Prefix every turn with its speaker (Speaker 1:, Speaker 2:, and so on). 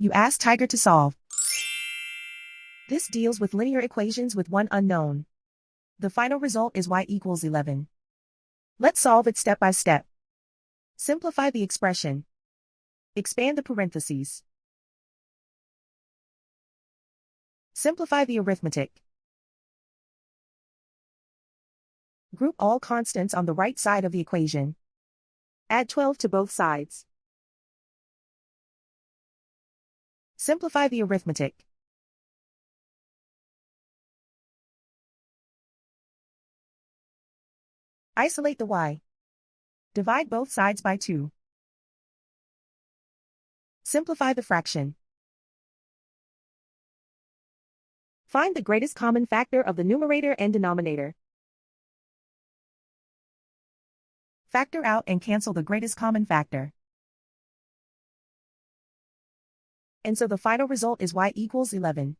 Speaker 1: You ask Tiger to solve. This deals with linear equations with one unknown. The final result is y equals 11. Let's solve it step by step. Simplify the expression. Expand the parentheses. Simplify the arithmetic. Group all constants on the right side of the equation. Add 12 to both sides. Simplify the arithmetic. Isolate the y. Divide both sides by 2. Simplify the fraction. Find the greatest common factor of the numerator and denominator. Factor out and cancel the greatest common factor. And so the final result is y equals 11.